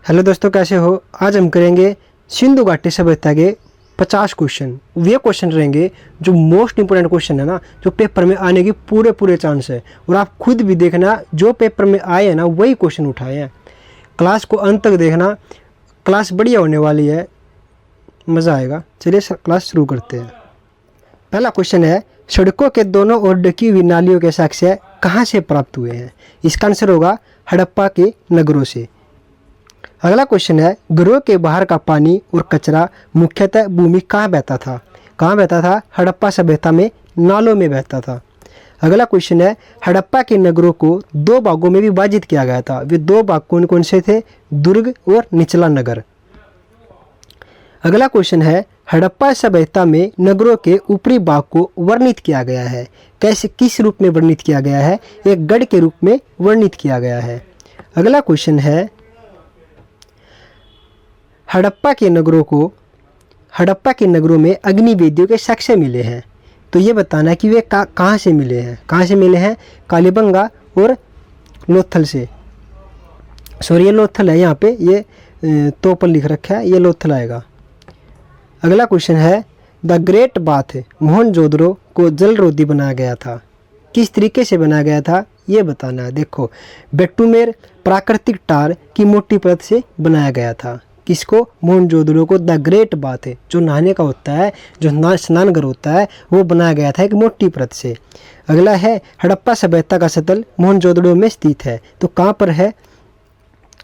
Hello दोस्तों, कैसे हो। आज हम करेंगे सिंधु घाटी सभ्यता के 50 क्वेश्चन। वे क्वेश्चन रहेंगे जो मोस्ट इंपोर्टेंट क्वेश्चन है ना, जो पेपर में आने की पूरे चांस है। और आप खुद भी देखना, जो पेपर में आए हैं ना वही क्वेश्चन उठाए हैं। क्लास को अंत तक देखना, क्लास बढ़िया होने वाली है, मज़ा आएगा। चलिए क्लास शुरू करते हैं। पहला क्वेश्चन है, सड़कों के दोनों ओर ढकी हुई नालियों के साक्ष्य कहाँ से प्राप्त हुए हैं। इसका आंसर होगा हड़प्पा के नगरों से। अगला क्वेश्चन है, घरों के बाहर का पानी और कचरा मुख्यतः भूमि कहाँ बहता था। कहाँ बहता था? हड़प्पा सभ्यता में नालों में बहता था। अगला क्वेश्चन है, हड़प्पा के नगरों को दो भागों में विभाजित किया गया था। वे दो भाग कौन कौन से थे? दुर्ग और निचला नगर। अगला क्वेश्चन है, हड़प्पा सभ्यता में नगरों के ऊपरी भाग को वर्णित किया गया है। कैसे, किस रूप में वर्णित किया गया है? एक गढ़ के रूप में वर्णित किया गया है। अगला क्वेश्चन है, हड़प्पा के नगरों में अग्नि वेदियों के साक्ष्य मिले हैं। तो ये बताना कि वे कहाँ से मिले हैं। कहाँ से मिले हैं? कालीबंगा और लोथल से। सॉरी, ये लोथल है, यहाँ पे ये तोपल लिख रखा है, ये लोथल आएगा। अगला क्वेश्चन है, द ग्रेट बाथ मोहनजोदड़ो को जलरोधी बनाया गया था। किस तरीके से बनाया गया था ये बताना है। देखो, बेटुमेर प्राकृतिक टार की मोटी परत से बनाया गया था। किसको? मोहनजोदड़ो को द ग्रेट बाथ, जो नहाने का होता है, जो स्नानघर होता है, वो बनाया गया था एक मोटी परत से। अगला है, हड़प्पा सभ्यता का स्थल मोहनजोदड़ो में स्थित है। तो कहाँ पर है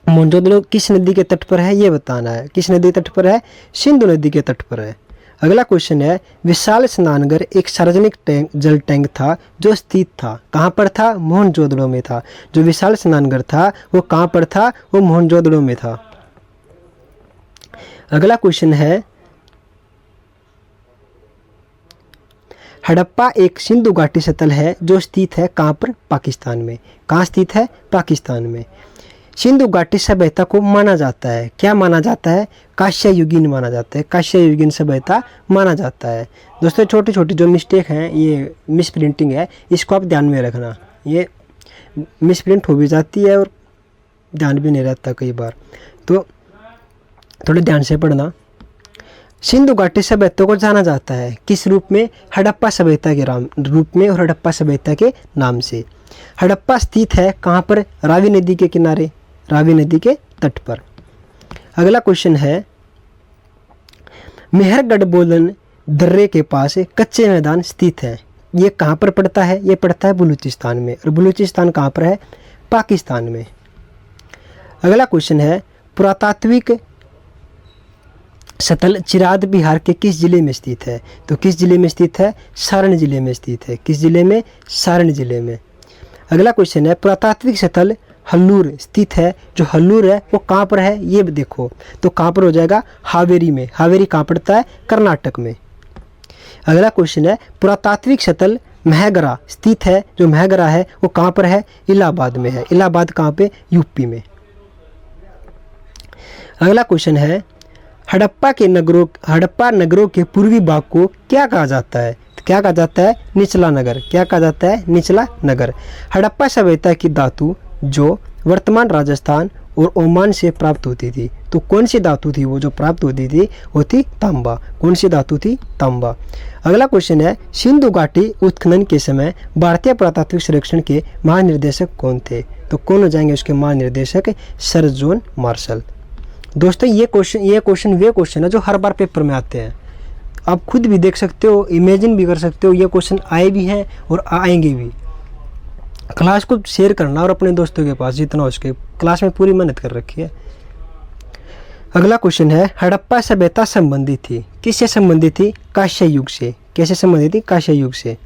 मोहनजोदड़ो? किस नदी के तट पर है ये बताना है। किस नदी के तट पर है? सिंधु नदी के तट पर है। अगला क्वेश्चन है, विशाल स्नानघर एक सार्वजनिक जल टैंक था जो स्थित था। कहाँ पर था? मोहनजोदड़ो में था। जो विशाल स्नानघर था वो कहाँ पर था? वो मोहनजोदड़ो में था। अगला क्वेश्चन है, हड़प्पा एक सिंधु घाटी स्थल है जो स्थित है कहाँ पर? पाकिस्तान में। कहाँ स्थित है? पाकिस्तान में। सिंधु घाटी सभ्यता को माना जाता है, क्या माना जाता है? कांस्य युगीन माना जाता है। कांस्य युगीन सभ्यता माना जाता है। दोस्तों, छोटी छोटी जो मिस्टेक हैं, ये मिस प्रिंटिंग है, इसको आप ध्यान में रखना। ये मिस प्रिंट हो भी जाती है और ध्यान भी नहीं रहता कई बार, तो थोड़े ध्यान से पढ़ना। सिंधु घाटी सभ्यता को जाना जाता है किस रूप में? हड़प्पा सभ्यता के रूप में और हड़प्पा सभ्यता के नाम से। हड़प्पा स्थित है कहाँ पर? रावी नदी के किनारे, रावी नदी के तट पर। अगला क्वेश्चन है, मेहरगढ़ बोलन दर्रे के पास कच्चे मैदान स्थित है। ये कहाँ पर पड़ता है? ये पड़ता है बलूचिस्तान में। और बलूचिस्तान कहाँ पर है? पाकिस्तान में। अगला क्वेश्चन है, पुरातात्विक स्थल चिराद बिहार के किस जिले में स्थित है? तो किस जिले में स्थित है? सारण जिले में स्थित है। किस जिले में? सारण जिले में। अगला क्वेश्चन है, पुरातात्विक स्थल हल्लूर स्थित है। जो हल्लूर है वो कहाँ पर है ये देखो, तो कहाँ पर हो जाएगा? हावेरी में। हावेरी कहाँ पड़ता है? कर्नाटक में। अगला क्वेश्चन है, पुरातात्विक स्थल महगरा स्थित है। जो महगरा है वो कहाँ पर है? इलाहाबाद में है। इलाहाबाद कहाँ पे? यूपी में। अगला क्वेश्चन है, हड़प्पा नगरों के पूर्वी भाग को क्या कहा जाता है? क्या कहा जाता है? निचला नगर। क्या कहा जाता है? निचला नगर। हड़प्पा सभ्यता की धातु जो वर्तमान राजस्थान और ओमान से प्राप्त होती थी, तो कौन सी धातु थी वो जो प्राप्त होती थी? वो थी तांबा। कौन सी धातु थी? तांबा। अगला क्वेश्चन है, सिंधु घाटी उत्खनन के समय भारतीय पुरातात्विक सर्वेक्षण के महानिर्देशक कौन थे? तो कौन हो जाएंगे उसके महानिर्देशक? Sir John Marshall. दोस्तों, ये क्वेश्चन वे क्वेश्चन है जो हर बार पेपर में आते हैं। आप खुद भी देख सकते हो, इमेजिन भी कर सकते हो, ये क्वेश्चन आए भी हैं और आएंगे भी। क्लास को शेयर करना और अपने दोस्तों के पास जितना हो सके। क्लास में पूरी मेहनत कर रखी है। अगला क्वेश्चन है, हड़प्पा सभ्यता संबंधित थी, किससे संबंधित थी? कांस्य युग से। कैसे संबंधित थी? कांस्य युग से।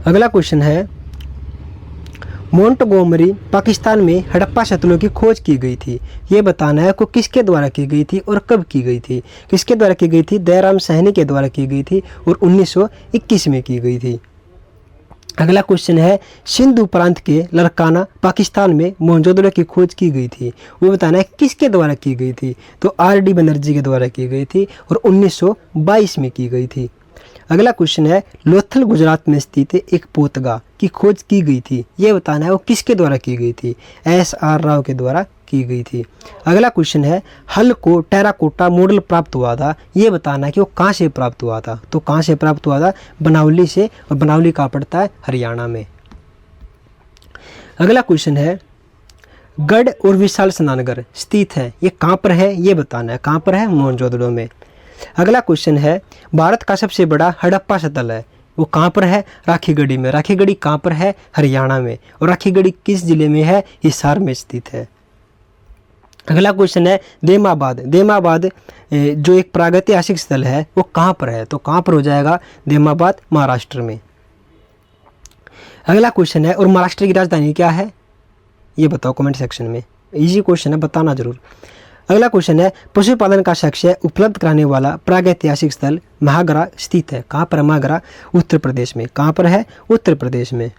अगला क्वेश्चन है, मोंटगोमरी पाकिस्तान में हड़प्पा स्थलों की खोज की गई थी। ये बताना है को किसके द्वारा की गई थी और कब की गई थी। किसके द्वारा की गई थी? दयाराम साहनी के द्वारा की गई थी और 1921 में की गई थी। अगला क्वेश्चन है, सिंधु प्रांत के लड़काना पाकिस्तान में मोहनजोदड़ो की खोज की गई थी। वो बताना है किसके द्वारा की गई थी? तो आर.डी. बनर्जी के द्वारा की गई थी और 1922 में की गई थी। अगला क्वेश्चन है, लोथल गुजरात में स्थित एक पोतगा की खोज की गई थी। ये बताना है वो किसके द्वारा की गई थी? एस.आर. राव के द्वारा की गई थी। अगला क्वेश्चन है, हल को टेराकोटा मॉडल प्राप्त हुआ था, ये बताना है कि वो कहाँ से प्राप्त हुआ था। तो कहाँ से प्राप्त हुआ था? बनावली से, और बनावली कहाँ पड़ता है? हरियाणा में। अगला क्वेश्चन है, गढ़ और विशाल स्नानघर स्थित है, ये कहाँ पर है? ये बताना है। कहाँ पर है? मोहनजोदड़ो में। अगला क्वेश्चन है, भारत का सबसे बड़ा हड़प्पा स्थल है, वो कहाँ पर है? राखीगढ़ी में। राखीगढ़ी कहाँ पर है? हरियाणा में। और राखीगढ़ी किस जिले में है? हिसार में स्थित है। अगला क्वेश्चन है, देमाबाद। देमाबाद जो एक प्रागैतिहासिक स्थल है वो कहाँ पर है? तो कहाँ पर हो जाएगा? देमाबाद महाराष्ट्र में। अगला क्वेश्चन है, और महाराष्ट्र की राजधानी क्या है? ये बताओ कमेंट सेक्शन में। इजी क्वेश्चन है, बताना जरूर। अगला क्वेश्चन है, पशुपालन का साक्ष्य उपलब्ध कराने वाला प्रागैतिहासिक स्थल महागरा स्थित है, कहाँ पर है? महागरा उत्तर प्रदेश में। कहाँ पर है? उत्तर प्रदेश में।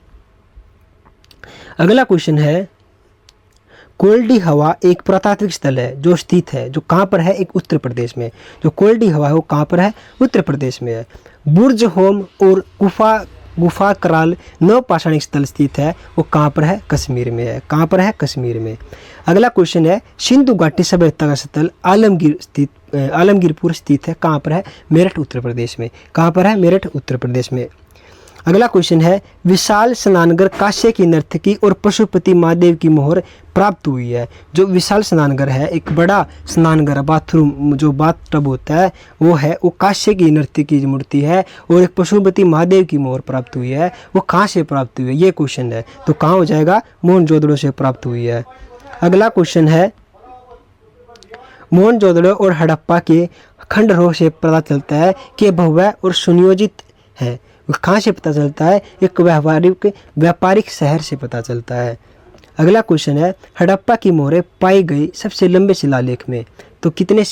अगला क्वेश्चन है, कोल्डी हवा एक पुरातात्विक स्थल है जो स्थित है, जो कहाँ पर है? एक उत्तर प्रदेश में। जो कोल्डी हवा है वो कहाँ पर है? उत्तर प्रदेश में है। बुर्ज होम और गुफा कराल नवपाषाणिक स्थल स्थित है, वो कहाँ पर है? कश्मीर में है। कहाँ पर है? कश्मीर में। अगला क्वेश्चन है, सिंधु घाटी सभ्यता का स्थल आलमगीरपुर स्थित है, कहाँ पर है? मेरठ उत्तर प्रदेश में। कहाँ पर है? मेरठ उत्तर प्रदेश में। अगला क्वेश्चन है, विशाल स्नानघर काश्य की नर्तकी और पशुपति महादेव की मोहर प्राप्त हुई है। जो विशाल स्नानघर है, एक बड़ा स्नानघर, बाथरूम जो बाथ टब होता है, वो है, वो काश्य की नर्तकी की मूर्ति है, और एक पशुपति महादेव की मोहर प्राप्त हुई है, वो कहाँ से प्राप्त हुई है? ये क्वेश्चन है। तो कहाँ हो जाएगा? मोहनजोदड़ो से प्राप्त हुई है। अगला क्वेश्चन है, मोहनजोदड़ो और हड़प्पा के खंडहरों से पता चलता है कि भव्य और सुनियोजित है, कहाँ से पता चलता है? एक व्यापारिक शहर से पता चलता है। अगला क्वेश्चन है, हड़प्पा की मोहरें पाई गई सबसे लंबे शिलालेख में, तो कितने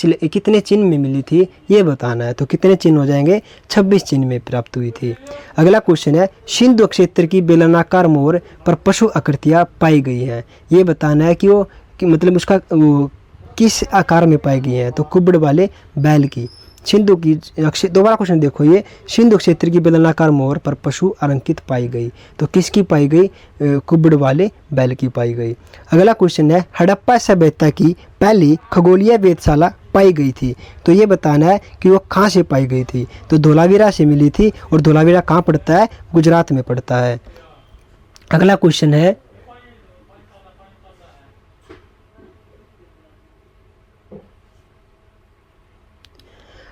चिन्ह में मिली थी? ये बताना है। तो कितने चिन्ह हो जाएंगे? 26 चिन्ह में प्राप्त हुई थी। अगला क्वेश्चन है, सिंधु क्षेत्र की बेलनाकार मोहर पर पशु आकृतियाँ पाई गई हैं, ये बताना है कि मतलब उसका किस आकार में पाई गई हैं? तो कुब्बड़ वाले बैल की। सिंधु की दोबारा क्वेश्चन देखो, ये सिंधु क्षेत्र की बेलनाकार मोहर पर पशु अलंकृत पाई गई, तो किसकी पाई गई? कुब्बड़ वाले बैल की पाई गई। अगला क्वेश्चन है, हड़प्पा सभ्यता की पहली खगोलीय वेधशाला पाई गई थी, तो ये बताना है कि वो कहाँ से पाई गई थी? तो धोलावीरा से मिली थी, और धोलावीरा कहाँ पड़ता है? गुजरात में पड़ता है। अगला क्वेश्चन है,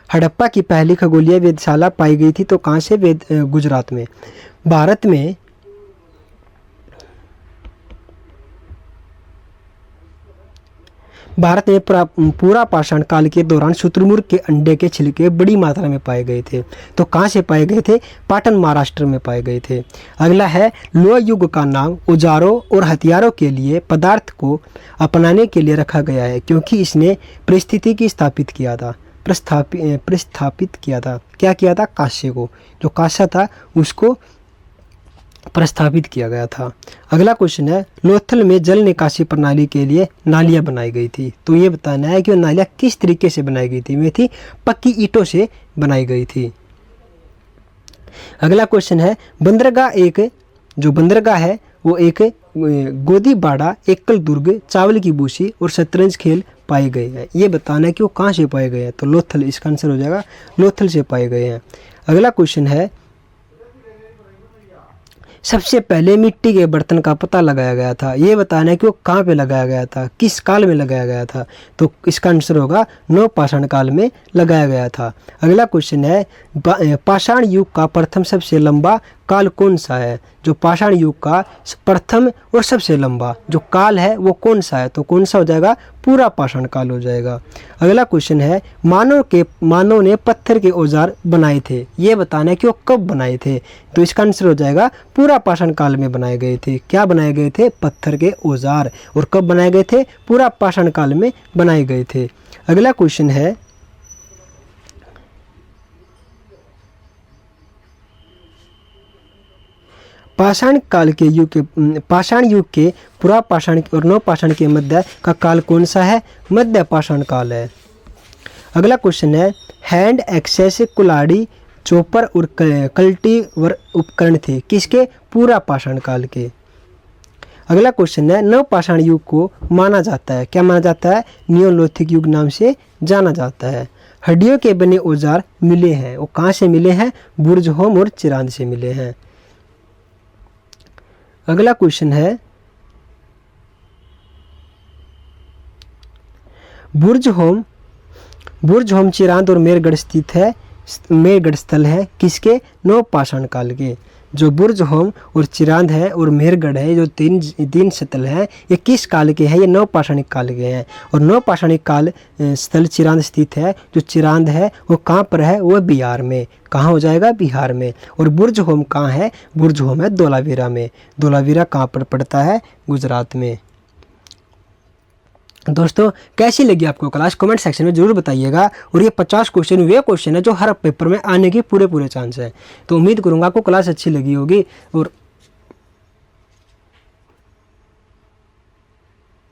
हड़प्पा की पहली खगोलीय वेधशाला पाई गई थी, तो कहाँ से? गुजरात में। भारत में पूरा पाषाण काल के दौरान शुतुरमुर्ग के अंडे के छिलके बड़ी मात्रा में पाए गए थे, तो कहाँ से पाए गए थे? पाटन महाराष्ट्र में पाए गए थे। अगला है, लोह युग का नाम औजारों और हथियारों के लिए पदार्थ को अपनाने के लिए रखा गया है, क्योंकि इसने परिस्थिति स्थापित किया था। प्रस्थापित किया था। क्या किया था? कांस्य को, जो कांस्य था उसको प्रस्थापित किया गया था। अगला क्वेश्चन है, लोथल में जल निकासी प्रणाली के लिए नालियां बनाई गई थी, तो ये बताना है कि वो नालियां किस तरीके से बनाई गई थी? वे थी पक्की ईंटों से बनाई गई थी। अगला क्वेश्चन है, बंदरगाह है वो एक गोदी बाड़ा, एकल दुर्ग, चावल की भूसी और शतरंज खेल पाए गए हैं, ये बताना है कि वो कहाँ से पाए गए हैं? तो लोथल, इसका आंसर हो जाएगा लोथल से पाए गए हैं। अगला क्वेश्चन है, सबसे पहले मिट्टी के बर्तन का पता लगाया गया था, ये बताना है कि वो कहाँ पे लगाया गया था? किस काल में लगाया गया था? तो इसका आंसर होगा नवपाषाण काल में लगाया गया था। अगला क्वेश्चन है, पाषाण युग का प्रथम सबसे लंबा काल कौन सा है? जो पाषाण युग का प्रथम और सबसे लंबा जो काल है वो कौन सा है? तो कौन सा हो जाएगा? पूरा पाषाण काल हो जाएगा। अगला क्वेश्चन है, मानव ने पत्थर के औजार बनाए थे, ये बताना है कि वो कब बनाए थे? तो इसका आंसर हो जाएगा पूरा पाषाण काल में बनाए गए थे। क्या बनाए गए थे? पत्थर के औजार। और कब बनाए गए थे? पूरा पाषाण काल में बनाए गए थे। अगला क्वेश्चन है, पाषाण युग के पूरा पाषाण और नवपाषाण के मध्य का काल कौन सा है? मध्य पाषाण काल है। अगला क्वेश्चन है, हैंड एक्सेस कुल्हाड़ी, चॉपर और कल्टीवर उपकरण थे किसके? पूरा पाषाण काल के। अगला क्वेश्चन है, नवपाषाण युग को माना जाता है, क्या माना जाता है? नियोलिथिक युग नाम से जाना जाता है। हड्डियों के बने औजार मिले हैं, वो कहाँ से मिले हैं? बुर्जहोम और चिरांद से मिले हैं। अगला क्वेश्चन है, बुर्जहोम चिरांद और मेरगढ़ स्थित है, मेरगढ़ स्थल है किसके? नवपाषाण काल के। जो बुर्जहोम और चिरांद है और मेहरगढ़ है, जो तीन स्थल है, ये किस काल के हैं? ये नवपाषाणिक काल के हैं। और नवपाषाणिक काल स्थल चिरांद स्थित है। जो चिरांद है वो कहाँ पर है? वो बिहार में। कहाँ हो जाएगा? बिहार में। और बुर्जहोम कहाँ है? बुर्जहोम है धोलावीरा में। धोलावीरा कहाँ पर पड़ता है? गुजरात में। दोस्तों कैसी लगी आपको क्लास? कमेंट सेक्शन में जरूर बताइएगा। और ये 50 क्वेश्चन वे क्वेश्चन है जो हर पेपर में आने के पूरे चांस है। तो उम्मीद करूँगा आपको क्लास अच्छी लगी होगी। और